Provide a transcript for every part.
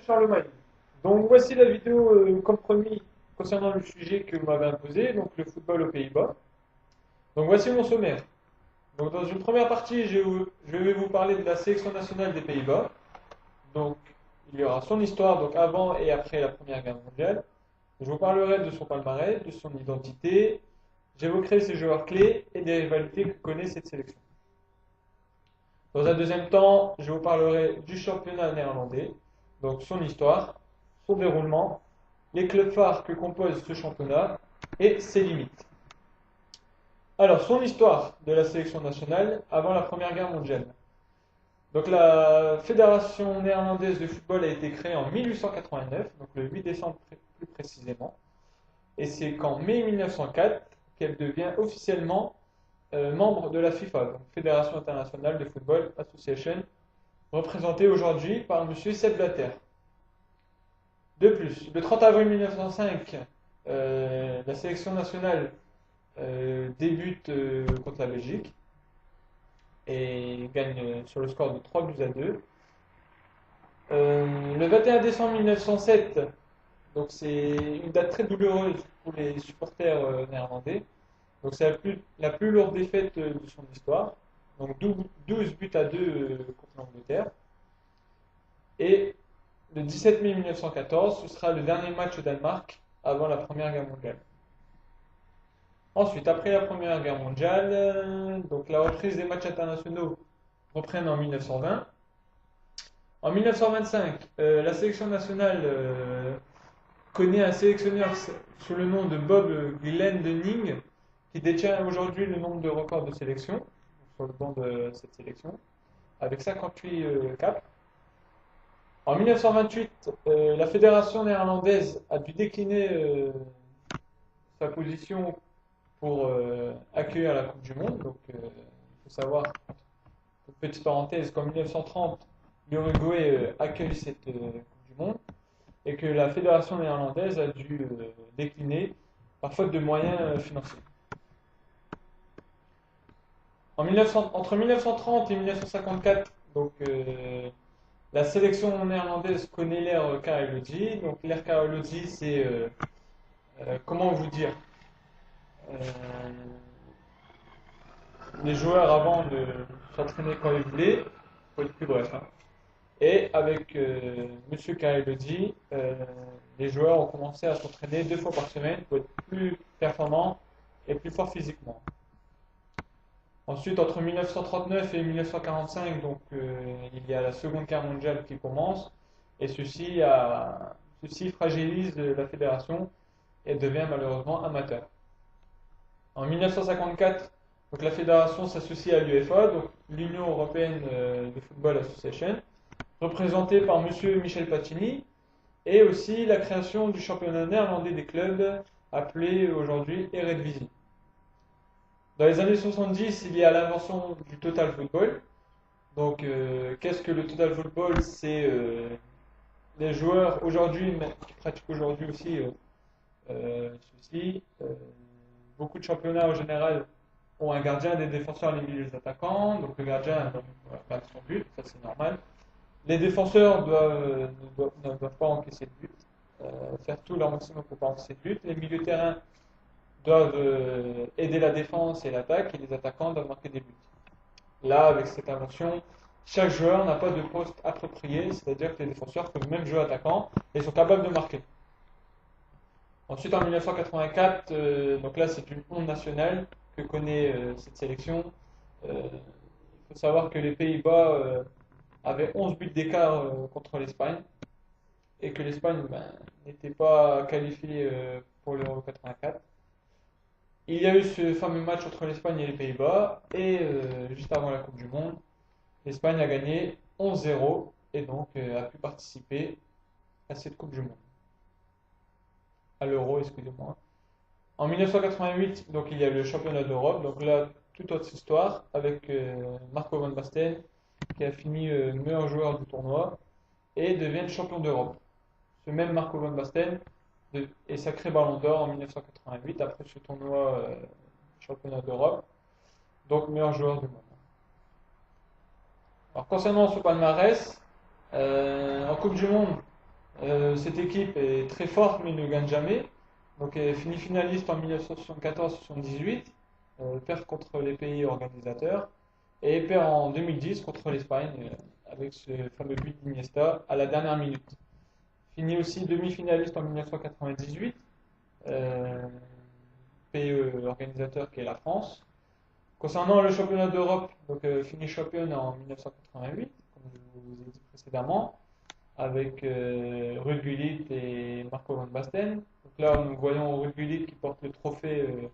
Charlemagne. Donc voici la vidéo comme promis concernant le sujet que vous m'avez imposé, donc le football aux Pays-Bas. Donc voici mon sommaire. Donc dans une première partie, je vais vous parler de la sélection nationale des Pays-Bas. Donc il y aura son histoire, donc avant et après la Première Guerre mondiale. Je vous parlerai de son palmarès, de son identité. J'évoquerai ses joueurs clés et des rivalités que connaît cette sélection. Dans un deuxième temps, je vous parlerai du championnat néerlandais, donc son histoire, son déroulement, les clubs phares que compose ce championnat et ses limites. Alors, son histoire de la sélection nationale avant la Première Guerre mondiale. Donc, la Fédération néerlandaise de football a été créée en 1889, donc le 8 décembre plus précisément. Et c'est qu'en mai 1904 qu'elle devient officiellement membre de la FIFA, donc Fédération internationale de football association, représentée aujourd'hui par M. Sepp Blatter. De plus, le 30 avril 1905, la sélection nationale débute contre la Belgique et gagne sur le score de 3 buts à 2. Le 21 décembre 1907, donc c'est une date très douloureuse pour les supporters néerlandais. Donc c'est la plus lourde défaite de son histoire. Donc 12 buts à 2 contre l'Angleterre. Et le 17 mai 1914, ce sera le dernier match au Danemark avant la Première Guerre mondiale. Ensuite, après la Première Guerre mondiale, donc la reprise des matchs internationaux reprennent en 1920. En 1925, la sélection nationale connaît un sélectionneur sous le nom de Bob Glendenning, qui détient aujourd'hui le nombre de records de sélection sur le banc de cette sélection, avec 58 caps. En 1928, la fédération néerlandaise a dû décliner sa position pour accueillir la Coupe du Monde. Donc, il faut savoir, petite parenthèse, qu'en 1930, l'Uruguay accueille cette Coupe du Monde et que la fédération néerlandaise a dû décliner par faute de moyens financiers. Entre 1930 et 1954, donc, la sélection néerlandaise connaît l'ère Karel-Lodi. Donc l'ère Karel-Lodi, c'est comment vous dire, euh, les joueurs avant de s'entraîner quand ils voulaient, pour être plus bref. Hein. Et avec Monsieur Karel-Lodi, les joueurs ont commencé à s'entraîner 2 fois par semaine pour être plus performants et plus forts physiquement. Ensuite, entre 1939 et 1945, donc, il y a la Seconde Guerre mondiale qui commence, et ceci fragilise la fédération et devient malheureusement amateur. En 1954, donc, la fédération s'associe à l'UEFA, donc l'Union européenne de football association, représentée par M. Michel Platini, et aussi la création du championnat néerlandais des clubs, appelé aujourd'hui Eredivisie. Dans les années 70, il y a l'invention du total football. Donc, qu'est-ce que le total football? C'est les joueurs aujourd'hui, qui pratiquent aujourd'hui aussi ceci. Beaucoup de championnats en général ont un gardien, des défenseurs, les milieux, des attaquants. Donc, le gardien doit battre son but, ça c'est normal. Les défenseurs ne doivent pas encaisser de but, faire tout leur maximum pour ne pas encaisser de but. Les milieux de terrain doivent aider la défense et l'attaque, et les attaquants doivent marquer des buts. Là, avec cette invention, chaque joueur n'a pas de poste approprié, c'est-à-dire que les défenseurs peuvent même jouer attaquant et sont capables de marquer. Ensuite, en 1984, donc là c'est une honte nationale que connaît cette sélection. Il faut savoir que les Pays-Bas avaient 11 buts d'écart contre l'Espagne et que l'Espagne n'était pas qualifiée pour l'Euro 84. Il y a eu ce fameux match entre l'Espagne et les Pays-Bas, et juste avant la Coupe du Monde, l'Espagne a gagné 11-0 et donc a pu participer à cette Coupe du Monde. À l'Euro, excusez-moi. En 1988, donc, il y a eu le championnat d'Europe, donc là, toute autre histoire, avec Marco van Basten, qui a fini meilleur joueur du tournoi, et devient champion d'Europe. Ce même Marco van Basten est sacré Ballon d'Or en 1988 après ce tournoi championnat d'Europe, donc meilleur joueur du monde. Alors concernant ce palmarès, en Coupe du Monde, Cette équipe est très forte mais ne gagne jamais. Donc elle finit finaliste en 1974-78, perd contre les pays organisateurs et perd en 2010 contre l'Espagne avec ce fameux but d'Iniesta à la dernière minute. Finit aussi demi-finaliste en 1998, pays organisateur qui est la France. Concernant le championnat d'Europe, donc finit championne en 1988, comme je vous ai dit précédemment, avec Ruud Gullit et Marco van Basten. Donc là, nous voyons Ruud Gullit qui porte le trophée de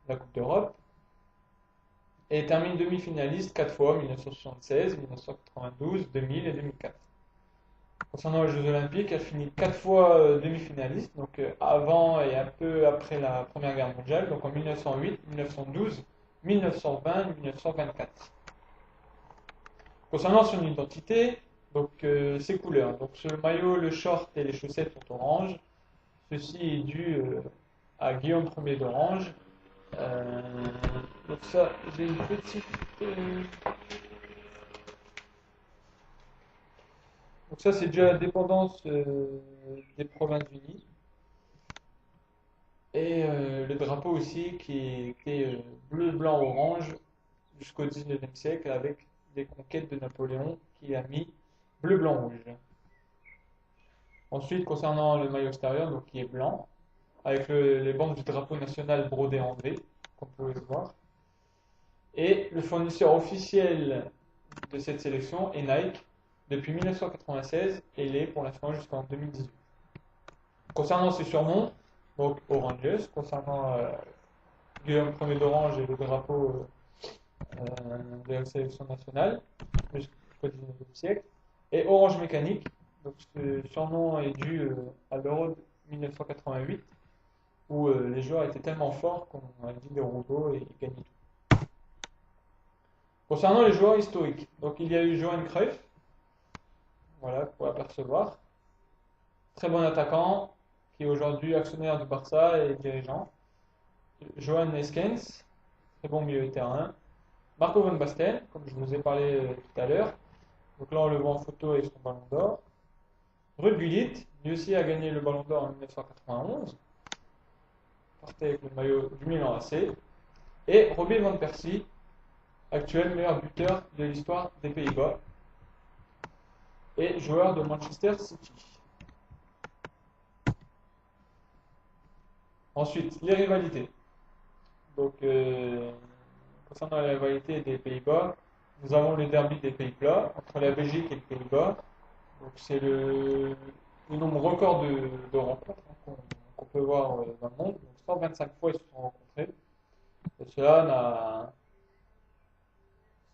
la Coupe d'Europe et termine demi-finaliste 4 fois, 1976, 1992, 2000 et 2004. Concernant les Jeux Olympiques, elle finit 4 fois demi-finaliste, donc avant et un peu après la Première Guerre mondiale, donc en 1908, 1912, 1920 et 1924. Concernant son identité, donc ses couleurs, donc le maillot, le short et les chaussettes sont orange. Ceci est dû à Guillaume Ier d'Orange. Donc ça, j'ai une petite. Donc ça, c'est dû à la dépendance des Provinces-Unies. Et le drapeau aussi qui était bleu, blanc, orange jusqu'au 19e siècle avec des conquêtes de Napoléon qui a mis bleu, blanc, rouge. Ensuite, concernant le maillot extérieur, donc qui est blanc, avec les bandes du drapeau national brodées en V, comme vous pouvez le voir. Et le fournisseur officiel de cette sélection est Nike depuis 1996 et l'est pour l'instant jusqu'en 2018. Concernant ses surnoms, donc Orangeus, concernant Guillaume Ier d'Orange et le drapeau de la sélection nationale jusqu'au 19e siècle, et Orange Mécanique. Donc ce surnom est dû à l'Euro 1988 où les joueurs étaient tellement forts qu'on a dit des robots et ils gagnaient tout. Concernant les joueurs historiques, donc il y a eu Johan Cruyff, voilà, pour apercevoir, très bon attaquant qui est aujourd'hui actionnaire du Barça et dirigeant. Johan Neskens, très bon milieu de terrain. Marco van Basten, comme je vous ai parlé tout à l'heure. Donc là, on le voit en photo avec son ballon d'or. Ruud Gullit, lui aussi a gagné le ballon d'or en 1991. Porté avec le maillot du Milan AC. Et Robin van Persie, actuel meilleur buteur de l'histoire des Pays-Bas. Et joueur de Manchester City. Ensuite, les rivalités. Donc, concernant la rivalité des Pays-Bas, nous avons le derby des Pays-Bas entre la Belgique et les Pays-Bas. Donc, c'est le nombre record de rencontres qu'on peut voir dans le monde. Donc, 125 fois ils se sont rencontrés. Et cela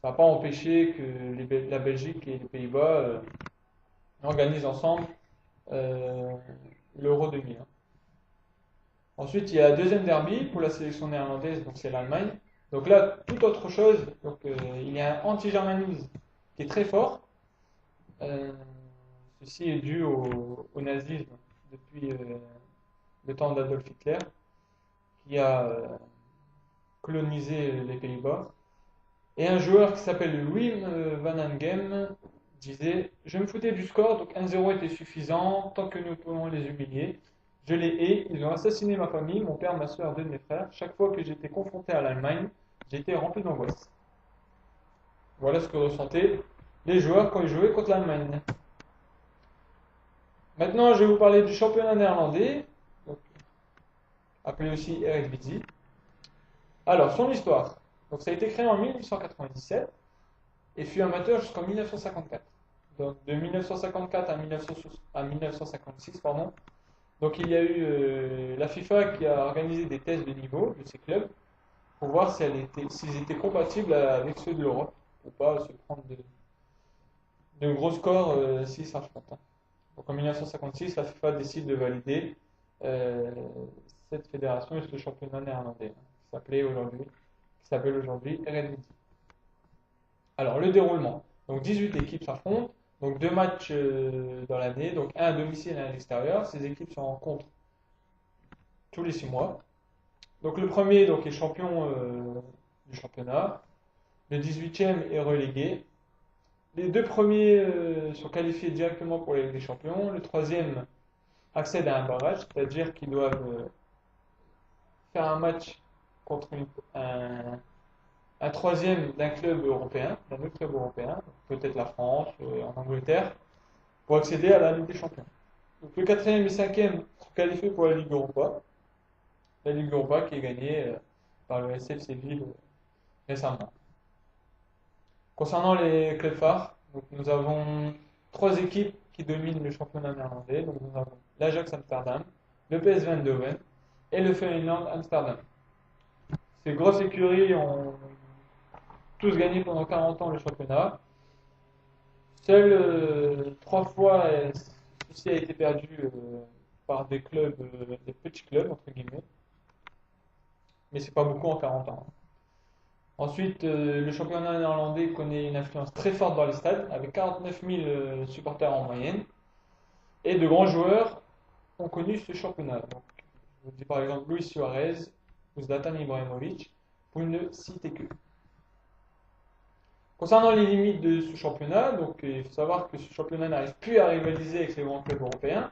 n'a pas empêché que la Belgique et les Pays-Bas organisent ensemble l'Euro 2001. Ensuite, il y a un deuxième derby pour la sélection néerlandaise, donc c'est l'Allemagne. Donc là, toute autre chose, donc, il y a un anti-germanisme qui est très fort. Ceci est dû au nazisme depuis le temps d'Adolf Hitler, qui a colonisé les Pays-Bas. Et un joueur qui s'appelle Louis Van Hangem disait: je me foutais du score, donc 1-0 était suffisant, tant que nous pouvons les humilier. Je les hais, ils ont assassiné ma famille, mon père, ma soeur, deux de mes frères. Chaque fois que j'étais confronté à l'Allemagne, j'étais rempli d'angoisse. Voilà ce que ressentaient les joueurs quand ils jouaient contre l'Allemagne. Maintenant, je vais vous parler du championnat néerlandais, donc, appelé aussi Eredivisie. Alors, son histoire. Donc, ça a été créé en 1897 et fut amateur jusqu'en 1954. Donc, de 1954 à 1956, pardon. Donc, il y a eu la FIFA qui a organisé des tests de niveau de ces clubs pour voir s'ils étaient compatibles avec ceux de l'Europe ou pas se prendre de gros scores s'ils s'affrontent. Donc, en 1956, la FIFA décide de valider cette fédération et ce championnat néerlandais qui s'appelle aujourd'hui Eredivisie. Alors, le déroulement. Donc, 18 équipes s'affrontent. Donc 2 matchs dans l'année, donc un à domicile et un à l'extérieur. Ces équipes se rencontrent tous les 6 mois. Donc le premier donc, est champion du championnat. Le 18e est relégué. Les deux premiers sont qualifiés directement pour la Ligue des Champions. Le troisième accède à un barrage, c'est-à-dire qu'ils doivent faire un match contre un troisième d'un club européen, d'un autre club européen, peut-être la France, en Angleterre, pour accéder à la Ligue des Champions. Donc le quatrième et cinquième sont qualifiés pour la Ligue Europa. La Ligue Europa qui est gagnée par le SF Séville récemment. Concernant les clubs phares, donc nous avons trois équipes qui dominent le championnat néerlandais. Donc nous avons l'Ajax Amsterdam, le PSV Eindhoven et le Feyenoord Amsterdam. Ces grosses écuries ont tous gagné pendant 40 ans le championnat. Seules trois fois ceci a été perdu par des clubs, des petits clubs entre guillemets, mais c'est pas beaucoup en 40 ans. Ensuite, le championnat néerlandais connaît une influence très forte dans les stades, avec 49 000 supporters en moyenne, et de grands joueurs ont connu ce championnat. Donc, je vous dis par exemple Luis Suarez ou Zlatan Ibrahimovic, pour ne citer que. Concernant les limites de ce championnat, donc il faut savoir que ce championnat n'arrive plus à rivaliser avec les grands clubs européens,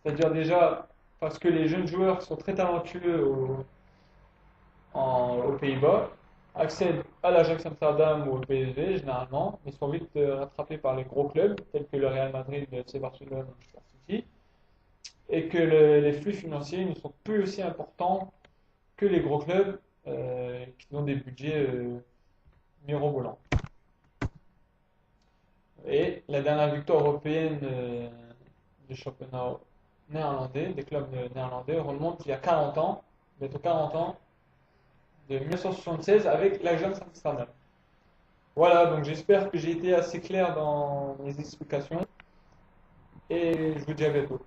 c'est-à-dire déjà parce que les jeunes joueurs qui sont très talentueux aux Pays-Bas accèdent à l'Ajax Amsterdam ou au PSV généralement, mais sont vite rattrapés par les gros clubs tels que le Real Madrid, le FC Barcelone, le Manchester City, et que les flux financiers ne sont plus aussi importants que les gros clubs qui ont des budgets mirobolants. Et la dernière victoire européenne du championnat néerlandais, des clubs néerlandais, remonte il y a 40 ans, bientôt 40 ans, de 1976 avec l'Ajax Amsterdam. Voilà, donc j'espère que j'ai été assez clair dans mes explications et je vous dis à bientôt.